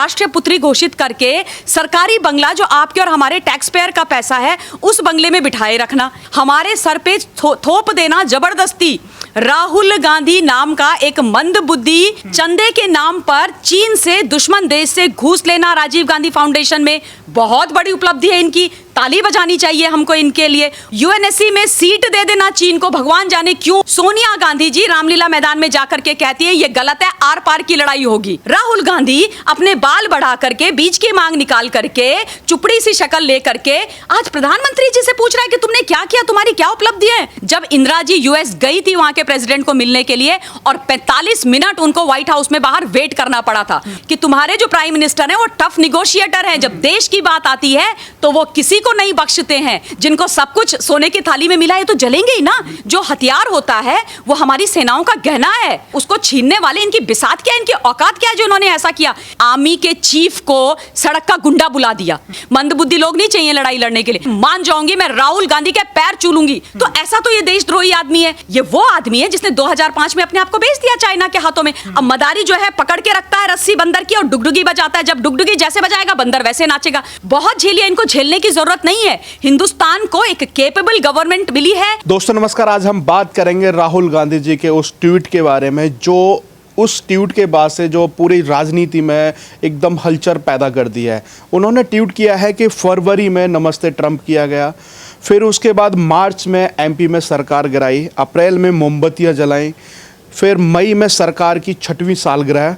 राष्ट्रीय पुत्री घोषित करके सरकारी बंगला जो आपके और हमारे टैक्स पेयर का पैसा है उस बंगले में बिठाए रखना, हमारे सर पे थोप देना जबरदस्ती। राहुल गांधी नाम का एक मंदबुद्धि चंदे के नाम पर चीन से, दुश्मन देश से घूस लेना राजीव गांधी फाउंडेशन में बहुत बड़ी उपलब्धि है इनकी, ताली बजानी चाहिए हमको इनके लिए। यूएनएससी में सीट दे देना चीन को, भगवान जाने क्यों। सोनिया गांधी जी रामलीला मैदान में जाकर के कहती है ये गलत है, आर पार की लड़ाई होगी। राहुल गांधी अपने बाल बढ़ा करके, बीच की मांग निकाल करके, चुपड़ी सी शक्ल लेकर के आज प्रधानमंत्री जी से पूछ रहा है कि तुमने क्या किया, तुम्हारी क्या उपलब्धि है। जब इंदिरा जी यूएस गई थी वहां के प्रेसिडेंट को मिलने के लिए और 45 मिनट उनको व्हाइट हाउस में बाहर वेट करना पड़ा था कि तुम्हारे जो प्राइम मिनिस्टर हैं वो टफ निगोशिएटर हैं, जब देश की बात आती है तो वो किसी को नहीं बख्शते हैं। जिनको सब कुछ सोने की थाली में मिला है तो जलेंगे ही ना। जो हथियार होता है वो हमारी सेनाओं का गहना है, उसको छीनने वाले इनकी बिसात क्या, इनकी औकात क्या जो उन्होंने ऐसा किया। आर्मी के चीफ को सड़क का गुंडा बुला दिया। मंदबुद्धि लोग नहीं चाहिए लड़ाई लड़ने के लिए। मान जाऊंगी मैं राहुल गांधी के पैर चूलूंगी। तो ऐसा तो ये देशद्रोही आदमी है। ये वो आदमी है जिसने 2005 में अपने आप को बेच दिया चाइना के हाथों में। अब मदारी जो है पकड़ के रखता है रस्सी बंदर की और डुगडुगी बजाता है। जब डुगडुगी जैसे बजाएगा बंदर वैसे नाचेगा। बहुत झेलिए, इनको झेलने की जरूरत नहीं है। हिंदुस्तान को एक केपेबल गवर्नमेंट मिली है। दोस्तों नमस्कार, आज हम बात करेंगे राहुल गांधी जी के उस ट्वीट के बारे में जो उस ट्वीट के बाद से जो पूरी राजनीति में एकदम हलचल पैदा कर दिया है। उन्होंने ट्वीट किया है कि फरवरी में नमस्ते ट्रंप किया गया, फिर उसके बाद मार्च में एमपी में सरकार गिराई, अप्रैल में मोमबत्तियां जलाई, फिर मई में सरकार की 6वीं सालगिरह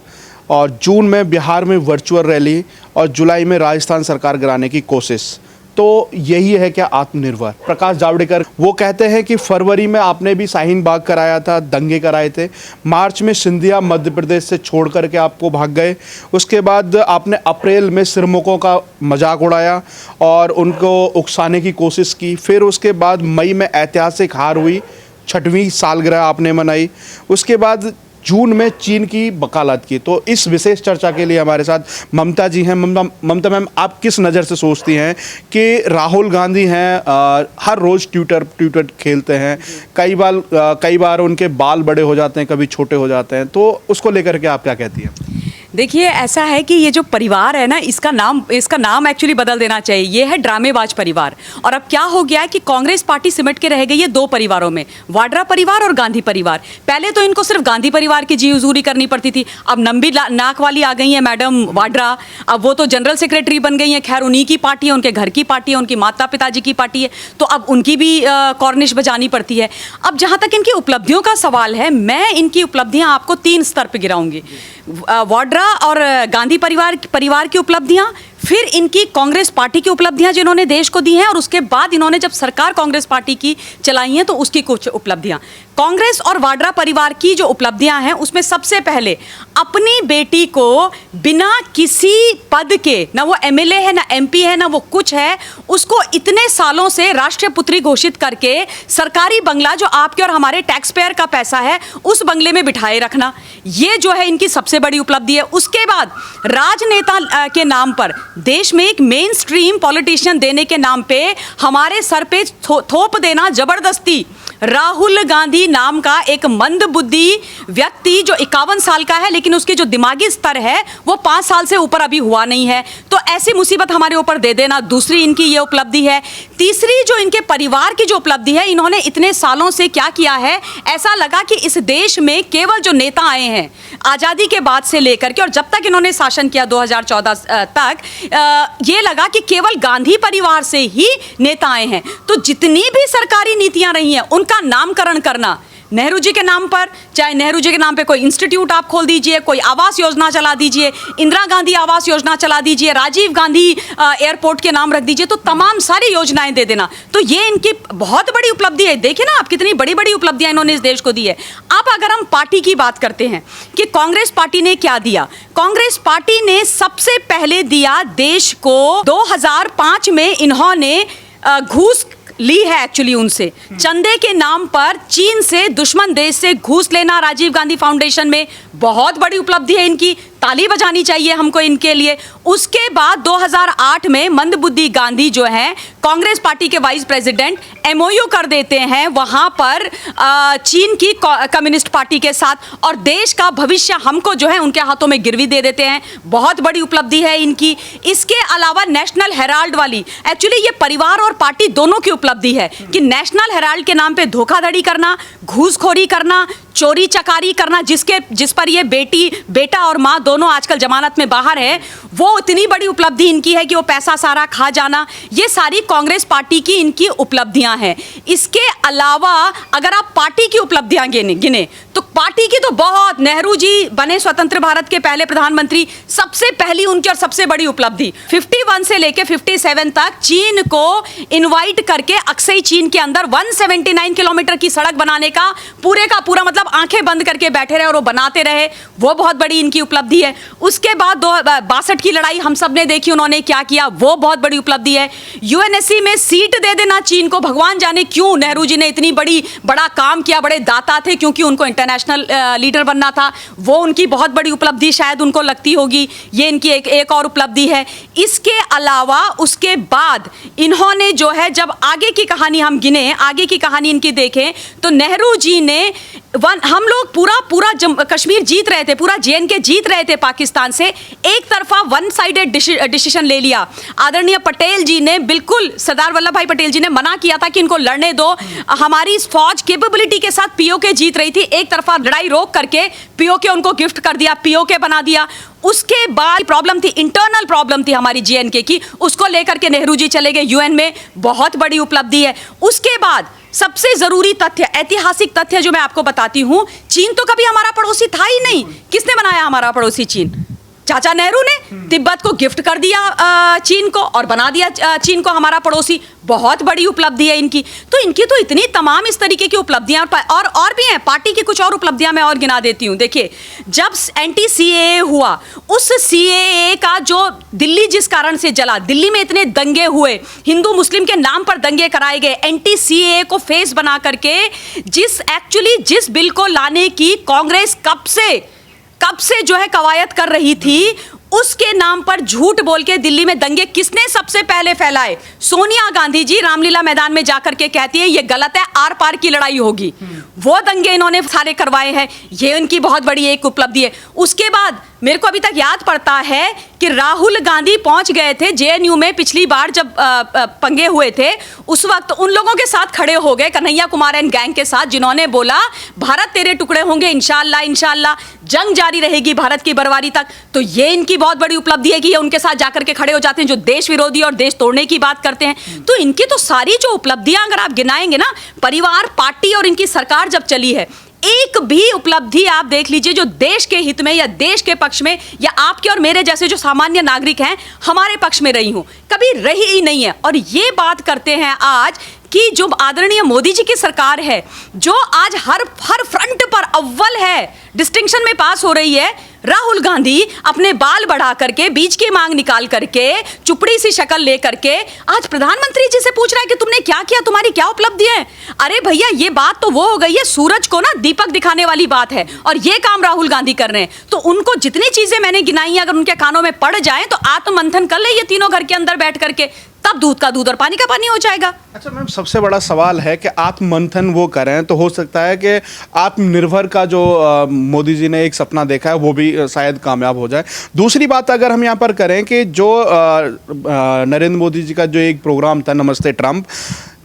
और जून में बिहार में वर्चुअल रैली और जुलाई में राजस्थान सरकार गिराने की कोशिश। तो यही है क्या आत्मनिर्भर। प्रकाश जावड़ेकर वो कहते हैं कि फरवरी में आपने भी शाहीन बाग कराया था, दंगे कराए थे, मार्च में सिंधिया मध्य प्रदेश से छोड़ करके आपको भाग गए, उसके बाद आपने अप्रैल में सिरमुखों का मजाक उड़ाया और उनको उकसाने की कोशिश की, फिर उसके बाद मई में ऐतिहासिक हार हुई, 6वीं सालगिरह आपने मनाई, उसके बाद जून में चीन की वकालत की। तो इस विशेष चर्चा के लिए हमारे साथ ममता जी हैं। ममता मैम, आप किस नज़र से सोचती हैं कि राहुल गांधी हैं हर रोज़ ट्विटर खेलते हैं, कई बार उनके बाल बड़े हो जाते हैं, कभी छोटे हो जाते हैं, तो उसको लेकर के आप क्या कहती हैं? देखिए, ऐसा है कि ये जो परिवार है ना, इसका नाम एक्चुअली बदल देना चाहिए। ये है ड्रामेबाज परिवार। और अब क्या हो गया है कि कांग्रेस पार्टी सिमट के रह गई है दो परिवारों में, वाड्रा परिवार और गांधी परिवार। पहले तो इनको सिर्फ गांधी परिवार की जी हुजूरी करनी पड़ती थी, अब लंबी नाक वाली आ गई है मैडम वाड्रा। अब वो तो जनरल सेक्रेटरी बन गई हैं। खैर उन्हीं की पार्टी है, उनके घर की पार्टी है, उनकी माता पिताजी की पार्टी है, तो अब उनकी भी कॉर्निश बजानी पड़ती है। अब जहाँ तक इनकी उपलब्धियों का सवाल है, मैं इनकी उपलब्धियाँ आपको 3 स्तर पर गिराऊंगी। वाड्रा और गांधी परिवार की उपलब्धियां, फिर इनकी कांग्रेस पार्टी की उपलब्धियां जिन्होंने देश को दी हैं, और उसके बाद इन्होंने जब सरकार कांग्रेस पार्टी की चलाई है तो उसकी कुछ उपलब्धियां। कांग्रेस और वाड्रा परिवार की जो उपलब्धियां हैं उसमें सबसे पहले अपनी बेटी को बिना किसी पद के, ना वो एमएलए है, ना एमपी है, ना वो कुछ है, उसको इतने सालों से राष्ट्रीय पुत्री घोषित करके सरकारी बंगला जो आपके और हमारे टैक्स पेयर का पैसा है उस बंगले में बिठाए रखना, ये जो है इनकी सबसे बड़ी उपलब्धि है। उसके बाद राजनेता के नाम पर, देश में एक मेन स्ट्रीम पॉलिटिशियन देने के नाम पे हमारे सर पे थोप देना जबरदस्ती। राहुल गांधी नाम का एक मंदबुद्धि व्यक्ति जो 51 साल का है, लेकिन उसके जो दिमागी स्तर है वो 5 साल से ऊपर अभी हुआ नहीं है, तो ऐसी मुसीबत हमारे ऊपर दे देना। दूसरी इनकी ये उपलब्धि है। तीसरी जो इनके परिवार की जो उपलब्धि है, इन्होंने इतने सालों से क्या किया है, ऐसा लगा कि इस देश में केवल जो नेता आए हैं आज़ादी के बाद से लेकर के, और जब तक इन्होंने शासन किया 2014 तक, ये लगा कि केवल गांधी परिवार से ही नेता आए हैं। तो जितनी भी सरकारी नीतियां रही हैं उनका नामकरण करना, नेहरू जी के नाम पर, चाहे नेहरू जी के नाम पे कोई इंस्टीट्यूट आप खोल दीजिए, कोई आवास योजना चला दीजिए, इंदिरा गांधी आवास योजना चला दीजिए, राजीव गांधी एयरपोर्ट के नाम रख दीजिए, तो तमाम सारी योजनाएं दे देना। तो ये इनकी बहुत बड़ी उपलब्धि है। देखिए ना आप, कितनी बड़ी बड़ी उपलब्धियां इन्होंने इस देश को दी है। अब अगर हम पार्टी की बात करते हैं कि कांग्रेस पार्टी ने क्या दिया, कांग्रेस पार्टी ने सबसे पहले दिया देश को, 2005 में इन्होंने घूस ली है एक्चुअली उनसे, चंदे के नाम पर चीन से, दुश्मन देश से घूस लेना राजीव गांधी फाउंडेशन में बहुत बड़ी उपलब्धि है इनकी, ताली बजानी चाहिए हमको इनके लिए। उसके बाद 2008 में मंदबुद्धि गांधी जो हैं कांग्रेस पार्टी के वाइस प्रेसिडेंट एमओयू कर देते हैं वहां पर चीन की कम्युनिस्ट पार्टी के साथ, और देश का भविष्य हमको जो है उनके हाथों में गिरवी दे देते हैं। बहुत बड़ी उपलब्धि है इनकी। इसके अलावा नेशनल हेराल्ड वाली, एक्चुअली ये परिवार और पार्टी दोनों की उपलब्धि है कि नेशनल हेराल्ड के नाम पे धोखाधड़ी करना, घूसखोरी करना, चोरी चकारी करना, जिस पर ये बेटा और माँ दोनों आजकल जमानत में बाहर है, वो इतनी बड़ी उपलब्धि इनकी है कि वो पैसा सारा खा जाना। ये सारी कांग्रेस पार्टी की इनकी उपलब्धियां हैं। इसके अलावा अगर आप पार्टी की उपलब्धियां गिने तो पार्टी की तो बहुत, नेहरू जी बने स्वतंत्र भारत के पहले प्रधानमंत्री, सबसे पहली उनकी और सबसे बड़ी उपलब्धि 51 से लेके 57 तक चीन को इनवाइट करके अक्सई चीन के अंदर 179 किलोमीटर की सड़क बनाने का पूरा मतलब आंखें बंद करके बैठे रहे और वो बनाते रहे, वो बहुत बड़ी इनकी उपलब्धि है। उसके बाद 62 की लड़ाई हम सब ने देखी, उन्होंने क्या किया, वो बहुत बड़ी उपलब्धि है। यूएनएससी में सीट दे देना चीन को, भगवान जाने क्यों नेहरू जी ने इतनी बड़ा काम किया, बड़े दाता थे, क्योंकि उनको इंटरनेशनल लीडर बनना था, वो उनकी बहुत बड़ी उपलब्धि शायद उनको लगती होगी। ये इनकी एक और उपलब्धि है। इसके अलावा उसके बाद इन्होंने जो है, जब आगे की कहानी हम गिने, आगे की कहानी इनकी देखें तो नेहरू जी ने हम लोग पूरा कश्मीर जीत रहे थे, पूरा जेएनके जीत रहे थे पाकिस्तान से, एक तरफा वन साइडेड डिसीजन ले लिया। आदरणीय पटेल जी ने, बिल्कुल सरदार वल्लभ भाई पटेल जी ने मना किया था कि इनको लड़ने दो। हमारी फौज कैपेबिलिटी के साथ पीओके जीत रही थी, एक तरफा लड़ाई रोक करके पीओके उनको गिफ्ट कर दिया, पीओके बना दिया। उसके बाद प्रॉब्लम थी, इंटरनल प्रॉब्लम थी हमारी जेएनके की, उसको लेकर के नेहरू जी चले गए यूएन में, बहुत बड़ी उपलब्धि है। उसके बाद सबसे जरूरी तथ्य, ऐतिहासिक तथ्य जो मैं आपको बताती हूं, चीन तो कभी हमारा पड़ोसी था ही नहीं। किसने बनाया हमारा पड़ोसी चीन? चाचा नेहरू ने तिब्बत को गिफ्ट कर दिया चीन को, और बना दिया चीन को हमारा पड़ोसी। बहुत बड़ी उपलब्धि है इनकी। तो इनकी तो इतनी तमाम इस तरीके की उपलब्धियां और भी हैं। पार्टी की कुछ और उपलब्धियां मैं और गिना देती हूं। देखिए, जब एंटी सीएए हुआ, उस सीएए का जो दिल्ली जिस कारण से जला, दिल्ली में इतने दंगे हुए, हिंदू मुस्लिम के नाम पर दंगे कराए गए, एंटी सीएए को फेस बना करके जिस बिल को लाने की कांग्रेस कब से जो है कवायद कर रही थी, उसके नाम पर झूठ बोल के दिल्ली में दंगे किसने सबसे पहले फैलाए? सोनिया गांधी जी रामलीला मैदान में जाकर के कहती है ये गलत है, आर पार की लड़ाई होगी। वो दंगे इन्होंने सारे करवाए हैं, ये उनकी बहुत बड़ी एक उपलब्धि है। उसके बाद मेरे को अभी तक याद पड़ता है कि राहुल गांधी पहुंच गए थे जेएनयू में पिछली बार जब पंगे हुए थे, उस वक्त उन लोगों के साथ खड़े हो गए, कन्हैया कुमार एंड गैंग के साथ, जिन्होंने बोला भारत तेरे टुकड़े होंगे, इंशाअल्लाह इंशाअल्लाह, जंग जारी रहेगी भारत की बर्बादी तक। तो ये इनकी बहुत बड़ी उपलब्धि है कि ये उनके साथ जाकर के खड़े हो जाते हैं जो देश विरोधी और देश तोड़ने की बात करते हैं। तो इनकी तो सारी जो उपलब्धियां अगर आप गिनाएंगे ना, परिवार, पार्टी और इनकी सरकार जब चली है, एक भी उपलब्धि आप देख लीजिए जो देश के हित में या देश के पक्ष में या आपके और मेरे जैसे जो सामान्य नागरिक हैं हमारे पक्ष में रही हूं, कभी रही ही नहीं है। और ये बात करते हैं आज कि जो आदरणीय मोदी जी की सरकार है, जो आज हर फ्रंट पर अव्वल है, डिस्टिंक्शन में पास हो रही है, राहुल गांधी अपने बाल बढ़ा करके, बीच की मांग निकाल करके, चुपड़ी सी शक्ल ले करके आज प्रधानमंत्री जी से पूछ रहा है कि तुमने क्या किया, तुम्हारी क्या उपलब्धि है। अरे भैया, ये बात तो वो हो गई है, सूरज को ना दीपक दिखाने वाली बात है, और ये काम राहुल गांधी कर रहे हैं। तो उनको जितनी चीजें मैंने गिनाई अगर उनके कानों में पड़ जाए तो आत्ममंथन कर ले ये तीनों घर के अंदर बैठ करके, तब दूध का दूध और पानी का पानी हो जाएगा। अच्छा मैम, सबसे बड़ा सवाल है कि आत्ममंथन वो करें तो हो सकता है कि आत्मनिर्भर का जो मोदी जी ने एक सपना देखा है वो भी शायद कामयाब हो जाए। दूसरी बात अगर हम यहाँ पर करें कि जो नरेंद्र मोदी जी का जो एक प्रोग्राम था नमस्ते ट्रंप,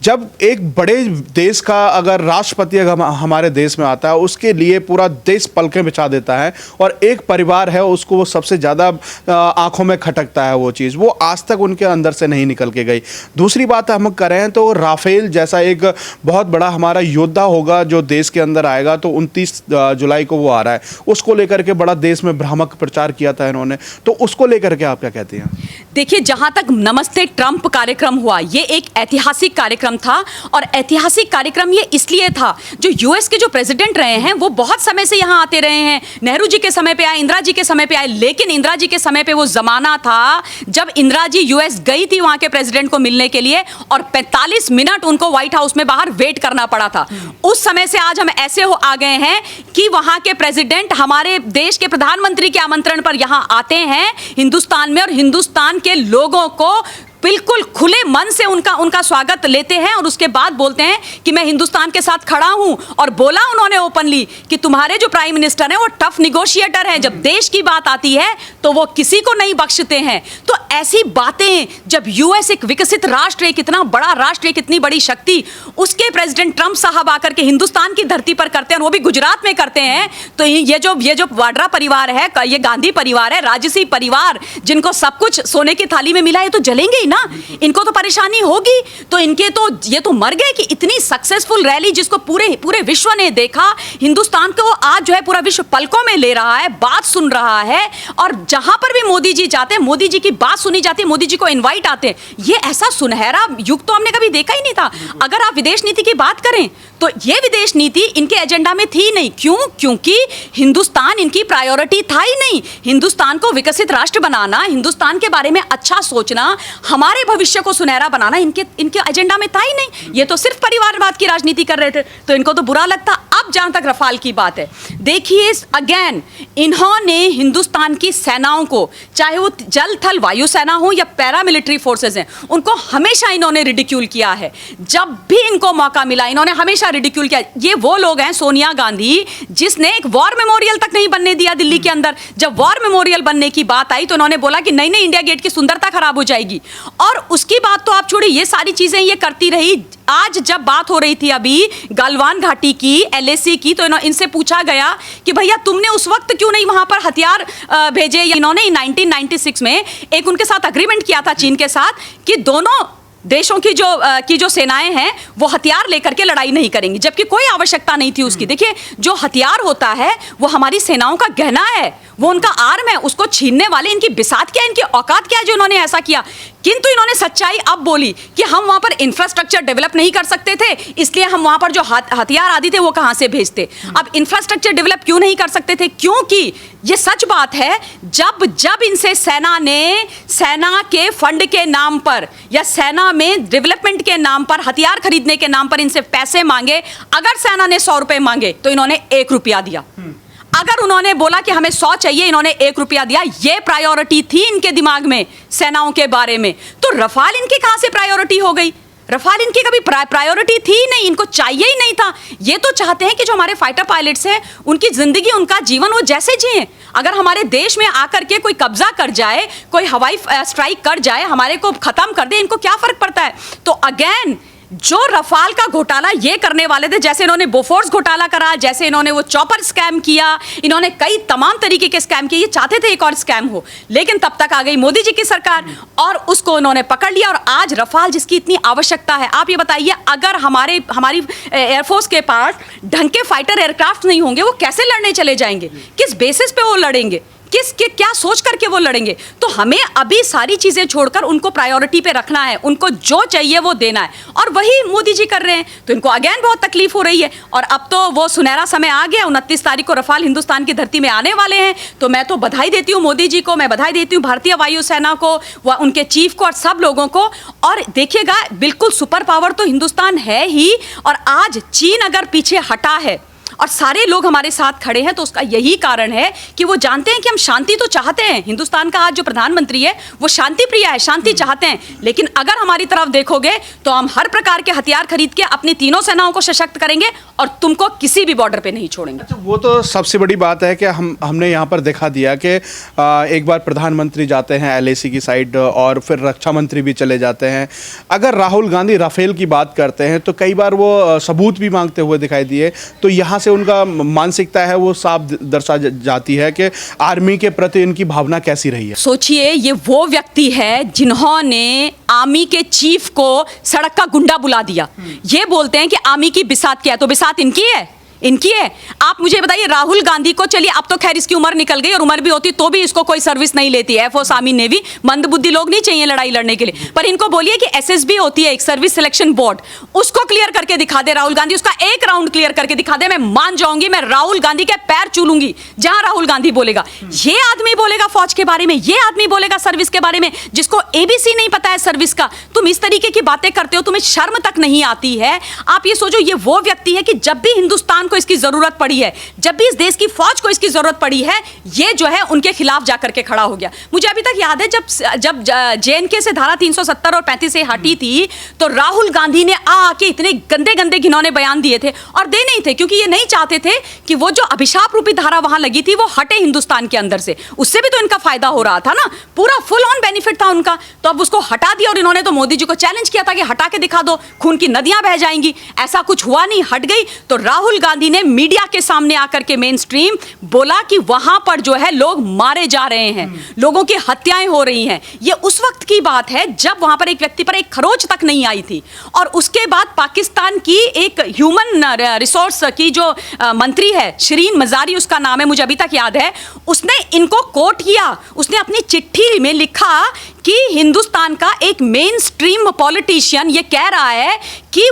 जब एक बड़े देश का अगर राष्ट्रपति हमारे देश में आता है, उसके लिए पूरा देश पलकें बिछा देता है, और एक परिवार है उसको वो सबसे ज़्यादा आंखों में खटकता है वो चीज़, वो आज तक उनके अंदर से नहीं निकल के गई। दूसरी बात हम करें तो राफेल जैसा एक बहुत बड़ा हमारा योद्धा होगा जो देश के अंदर आएगा, तो 29 जुलाई को वो आ रहा है, उसको लेकर के बड़ा देश में भ्रामक प्रचार किया था इन्होंने, तो उसको लेकर के आप क्या कहती हैं? देखिए, जहाँ तक नमस्ते ट्रंप कार्यक्रम हुआ, ये एक ऐतिहासिक कार्यक्रम कार्यक्रम था, और ऐतिहासिक कार्यक्रम ये इसलिए था, जो यूएस के जो प्रेसिडेंट रहे हैं वो बहुत समय से यहाँ आते रहे हैं। नेहरू जी के समय पे आए, इंदिरा जी के समय पे आए, लेकिन इंदिरा जी के समय पे वो जमाना था जब इंदिरा जी यूएस गई थी वहां के प्रेसिडेंट को मिलने के लिए, और 45 मिनट उनको व्हाइट हाउस में बाहर वेट करना पड़ा था। उस समय से आज हम ऐसे हो आ गए हैं कि वहां के प्रेसिडेंट हमारे देश के प्रधानमंत्री के आमंत्रण पर यहां आते हैं हिंदुस्तान में, और हिंदुस्तान के लोगों को बिल्कुल खुले मन से उनका स्वागत लेते हैं, और उसके बाद बोलते हैं कि मैं हिंदुस्तान के साथ खड़ा हूं। और बोला उन्होंने ओपनली कि तुम्हारे जो प्राइम मिनिस्टर हैं वो टफ निगोशिएटर हैं, जब देश की बात आती है तो वो किसी को नहीं बख्शते हैं। तो ऐसी बातें जब यूएस एक विकसित राष्ट्र, एक इतना बड़ा राष्ट्र, एक इतनी बड़ी शक्ति, उसके प्रेसिडेंट ट्रंप साहब आकर के हिंदुस्तान की धरती पर करते हैं, और वो भी गुजरात में करते हैं, तो ये जो वाड्रा परिवार है, ये गांधी परिवार है, राजसी परिवार, जिनको सब कुछ सोने की थाली में मिला है, तो जलेंगे ही ना, इनको तो परेशानी होगी। तो इनके तो ये तो मर गए कि इतनी सक्सेसफुल रैली जिसको पूरे विश्व ने देखा, हिंदुस्तान को आज जो है पूरा विश्व पलकों में ले रहा है, बात सुन रहा है, और जहां पर भी मोदी जी जाते हैं, मोदी जी की बात सुनी जाती है, मोदी जी को इनवाइट आते हैं। ये ऐसा सुनहरा युग तो हमने कभी देखा ही नहीं था। अगर आप विदेश नीति की बात करें तो ये विदेश नीति इनके एजेंडा में थी नहीं। क्यों? क्योंकि हिंदुस्तान इनकी प्रायोरिटी था ही नहीं। हिंदुस्तान को विकसित राष्ट्र बनाना, हिंदुस्तान के बारे में अच्छा सोचना, हमारे भविष्य को सुनहरा बनाना इनके एजेंडा में था ही नहीं। ये तो सिर्फ परिवारवाद की राजनीति कर रहे थे, तो इनको तो बुरा लगता। अब जहां तक रफाल की बात है, देखिए अगेन इन्होंने हिंदुस्तान की सेनाओं को, चाहे वो जल थल वायु सेना हो या पैरामिलिट्री फोर्सेस हैं, उनको हमेशा इन्होंने रिडिक्यूल किया है। जब भी इनको मौका मिला इन्होंने हमेशा रिडिक्यूल किया। ये वो लोग हैं, सोनिया गांधी, जिसने एक वॉर मेमोरियल तक नहीं बनने दिया दिल्ली के अंदर। जब वॉर मेमोरियल बनने की बात आई तो उन्होंने बोला कि नहीं इंडिया गेट की सुंदरता खराब हो जाएगी, और उसकी बात तो आप छोड़िए, ये सारी चीजें ये करती रही। आज जब बात हो रही थी अभी गलवान घाटी की, एलएसी की, तो इनसे पूछा गया कि भैया तुमने उस वक्त क्यों नहीं वहां पर हथियार भेजे। इन्होंने 1996 में एक उनके साथ अग्रीमेंट किया था चीन के साथ कि दोनों देशों की जो सेनाएं हैं वो हथियार लेकर के लड़ाई नहीं करेंगी, जबकि कोई आवश्यकता नहीं थी उसकी। देखिए, जो हथियार होता है वो हमारी सेनाओं का गहना है, वो उनका आर्म है, उसको छीनने वाले इनकी बिसात क्या है, इनकी औकात क्या है जो इन्होंने ऐसा किया। किंतु इन्होंने सच्चाई अब बोली कि हम वहां पर इंफ्रास्ट्रक्चर डेवलप नहीं कर सकते थे, इसलिए हम वहां पर जो हथियार आदि थे वो कहां से भेजते। अब इंफ्रास्ट्रक्चर डेवलप क्यों नहीं कर सकते थे? क्योंकि ये सच बात है, जब इनसे सेना के फंड के नाम पर या सेना में डेवलपमेंट के नाम पर, हथियार खरीदने के नाम पर इनसे पैसे मांगे, अगर सेना ने 100 रुपए मांगे तो इन्होंने 1 रुपया दिया। अगर उन्होंने बोला कि हमें 100 चाहिए, इन्होंने 1 रुपया दिया। ये प्रायोरिटी थी इनके दिमाग में सेनाओं के बारे में। तो रफाल इनकी कहां से प्रायोरिटी हो गई? रफाल इनकी कभी प्रायोरिटी थी नहीं, इनको चाहिए ही नहीं था। ये तो चाहते हैं कि जो हमारे फाइटर पायलट्स हैं उनकी जिंदगी, उनका जीवन वो जैसे जिए। अगर हमारे देश में आकर के कोई कब्जा कर जाए, कोई हवाई स्ट्राइक कर जाए, हमारे को खत्म कर दे, इनको क्या फर्क पड़ता है? तो अगेन जो रफाल का घोटाला ये करने वाले थे, जैसे इन्होंने बोफोर्स घोटाला करा, जैसे इन्होंने वो चॉपर स्कैम किया, इन्होंने कई तमाम तरीके के स्कैम किए, ये चाहते थे एक और स्कैम हो, लेकिन तब तक आ गई मोदी जी की सरकार और उसको इन्होंने पकड़ लिया। और आज रफाल जिसकी इतनी आवश्यकता है, आप ये बताइए, अगर हमारी एयरफोर्स के पास ढंग के फाइटर एयरक्राफ्ट नहीं होंगे, वो कैसे लड़ने चले जाएंगे? किस बेसिस पे वो लड़ेंगे? क्या सोच करके वो लड़ेंगे? तो हमें अभी सारी चीजें छोड़कर उनको प्रायोरिटी पे रखना है, उनको जो चाहिए वो देना है, और वही मोदी जी कर रहे हैं। तो इनको अगेन बहुत तकलीफ हो रही है। और अब तो वो सुनहरा समय आ गया, 29 तारीख को रफाल हिंदुस्तान की धरती में आने वाले हैं। तो मैं तो बधाई देती हूँ मोदी जी को, मैं बधाई देती हूँ भारतीय वायुसेना को, उनके चीफ को और सब लोगों को। और देखिएगा, बिल्कुल सुपर पावर तो हिंदुस्तान है ही, और आज चीन अगर पीछे हटा है और सारे लोग हमारे साथ खड़े हैं, तो उसका यही कारण है कि वो जानते हैं कि हम शांति तो चाहते हैं। हिंदुस्तान का आज जो प्रधानमंत्री है वो शांति प्रिय है, शांति चाहते हैं। लेकिन अगर हमारी तरफ देखोगे तो हम हर प्रकार के हथियार खरीद के अपनी तीनों सेनाओं को सशक्त करेंगे और तुमको किसी भी बॉर्डर पे नहीं छोड़ेंगे। अच्छा, वो तो सबसे बड़ी बात है कि हमने यहाँ पर देखा दिया कि एक बार प्रधानमंत्री जाते हैं एलएसी की साइड और फिर रक्षा मंत्री भी चले जाते हैं। अगर राहुल गांधी राफेल की बात करते हैं तो कई बार वो सबूत भी मांगते हुए दिखाई दिए, तो यहाँ से उनका मानसिकता है वो साफ दर्शा जाती है कि आर्मी के प्रति इनकी भावना कैसी रही है। सोचिए, ये वो व्यक्ति है जिन्होंने आर्मी के चीफ को सड़क का गुंडा बुला दिया। ये बोलते हैं कि आर्मी की बिसात क्या है, तो बिसात इनकी है। इनकी है। आप मुझे बताइए, राहुल गांधी को, चलिए अब तो खैर इसकी उम्र निकल गई और उम्र भी होती तो भी इसको कोई सर्विस नहीं लेती है, एफओ सामी ने भी, मंदबुद्धि लोग नहीं चाहिए लड़ाई लड़ने के लिए, पर इनको बोलिए कि एसएसबी होती है एक सर्विस सिलेक्शन बोर्ड, उसको क्लियर करके दिखा दे राहुल गांधी, उसका एक राउंड क्लियर करके दिखा दे, मैं मान जाऊंगी, मैं राहुल गांधी के पैर छू लूंगी जहां राहुल गांधी बोलेगा। ये आदमी बोलेगा फौज के बारे में, ये आदमी बोलेगा सर्विस के बारे में, जिसको एबीसी नहीं पता है सर्विस का। तुम इस तरीके की बातें करते हो, तुम्हें शर्म तक नहीं आती है। आप ये सोचो, ये वो व्यक्ति है कि जब भी हिंदुस्तान को इसकी जरूरत पड़ी है, जब भी इस देश की फौज को इसकी जरूरत पड़ी है, ये जो है उनके खिलाफ जाकर के खड़ा हो गया। मुझे अभी तक याद है जब जेएनके से धारा 370 और 35 से हटी थी, तो राहुल गांधी ने आके इतने गंदे गंदे घिनौने बयान दिए थे, और दे नहीं थे क्योंकि ये नहीं चाहते थे कि वो जो अभिशाप रूपी धारा वहां लगी थी वो हटे हिंदुस्तान के अंदर से। उससे भी तो इनका फायदा हो रहा था ना, पूरा फुल ऑन बेनिफिट था उनका। तो अब उसको हटा दिया, और इन्होंने तो मोदी जी को चैलेंज किया था कि हटा के दिखा दो, खून की नदियां बह जाएंगी। ऐसा कुछ हुआ नहीं, हट गई। तो राहुल गांधी ने मीडिया के सामने आकर के मेन स्ट्रीम बोला कि वहां पर जो है लोग मारे जा रहे हैं, लोगों की हत्याएं हो रही हैं। ये उस वक्त की बात है जब वहां पर एक व्यक्ति पर एक खरोच तक नहीं आई थी। और उसके बाद पाकिस्तान की एक ह्यूमन रिसोर्स की जो मंत्री है, शिरीन मजारी उसका नाम है, मुझे अभी तक याद है, उसने इनको कोट किया। उसने अपनी चिट्ठी में लिखा कि हिंदुस्तान का एक मेन स्ट्रीम पॉलिटिशियन ये कह रहा है कि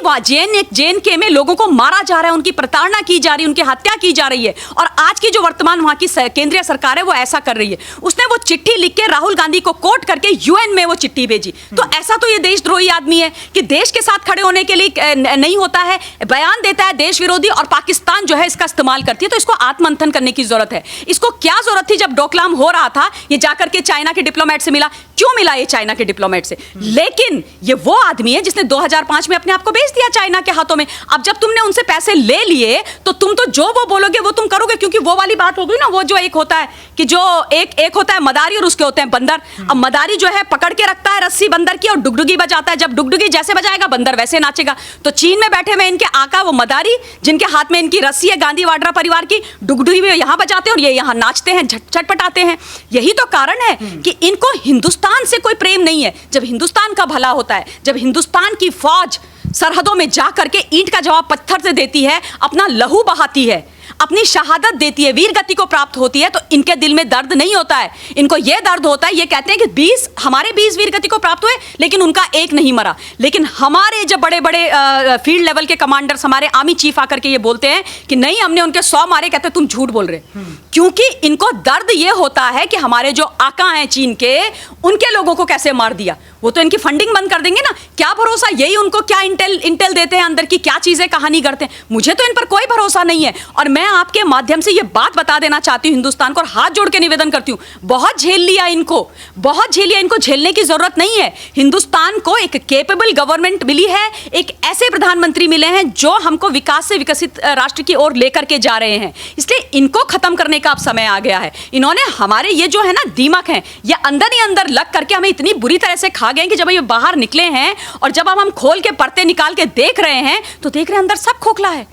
जेएनके में लोगों को मारा जा रहा है, उनकी प्रताड़ना की जा रही है, उनकी हत्या की जा रही है, और आज की जो वर्तमान वहां की केंद्रीय सरकार है वो ऐसा कर रही है। उसने वो चिट्ठी लिख के राहुल गांधी को कोट करके यूएन में वो चिट्ठी भेजी। तो ऐसा तो ये देशद्रोही आदमी है कि देश के साथ खड़े होने के लिए नहीं होता है, बयान देता है देश विरोधी, और पाकिस्तान जो है इसका इस्तेमाल करती है। तो इसको आत्ममंथन करने की जरूरत है। इसको क्या जरूरत थी जब डोकलाम हो रहा था, ये जाकर के चाइना के डिप्लोमेट से मिला? क्यों मिला ये चाइना के डिप्लोमेट से? लेकिन ये वो आदमी है जिसने 2005 में अपने आप को बेच दिया चाइना के हाथों में। अब जब तुमने उनसे पैसे ले लिए तो तुम तो जो वो बोलोगे वो तुम करोगे, क्योंकि वो वाली बात हो गई ना, वो जो एक होता है कि जो एक होता है मदारी और उसके होते हैं बंदर। अब मदारी जो है पकड़ के रखता है रस्सी बंदर की और डुगडुगी बजाता है। जब डुगडुगी जैसे बजाएगा बंदर वैसे नाचेगा। तो चीन में बैठे हुए इनके आका वो मदारी, जिनके हाथ में इनकी रस्सी है गांधी वाड्रा परिवार की, डुगडुगी भी यहाँ बजाते हैं और ये यहाँ नाचते हैं, छटपटाते हैं। यही तो कारण है कि इनको हिंदुस्तान से कोई प्रेम नहीं है। जब हिंदुस्तान का भला होता है, जब हिंदुस्तान की फौज सरहदों में जा करके ईंट का जवाब पत्थर से देती है, अपना लहू बहाती है, अपनी शहादत देती है, वीर गति को प्राप्त होती है, तो इनके दिल में दर्द नहीं होता है। इनको यह दर्द होता है, ये कहते हैं कि हमारे 20 वीर गति को प्राप्त हुए लेकिन उनका एक नहीं मरा। लेकिन हमारे जब बड़े बड़े फील्ड लेवल के कमांडर्स, हमारे आर्मी चीफ आकर के ये बोलते हैं कि नहीं हमने उनके 100 मारे, कहते तुम झूठ बोल रहे। क्योंकि इनको दर्द ये होता है कि हमारे जो आका हैं चीन के, उनके लोगों को कैसे मार दिया। वो तो इनकी फंडिंग बंद कर देंगे ना, क्या भरोसा, यही उनको क्या इंटेल देते हैं अंदर की क्या चीजें कहानी करते हैं। मुझे तो इन पर कोई भरोसा नहीं है। और मैं आपके माध्यम से ये बात बता देना चाहती हूं हिंदुस्तान को, और हाथ जोड़ के निवेदन करती हूं, बहुत झेल लिया इनको, बहुत झेलिया, इनको झेलने की जरूरत नहीं है। हिंदुस्तान को एक केपेबल गवर्नमेंट मिली है, एक ऐसे प्रधानमंत्री मिले हैं जो हमको विकास से विकसित राष्ट्र की ओर लेकर के जा रहे हैं। इसलिए इनको खत्म करने का अब समय आ गया है। इन्होंने हमारे ये जो है ना दीमक है, ये अंदर ही अंदर लग करके हमें इतनी बुरी तरह से खा गए कि जब ये बाहर निकले हैं और जब अब हम खोल के पर्दे निकाल के देख रहे हैं तो देख रहे हैं अंदर सब खोखला है।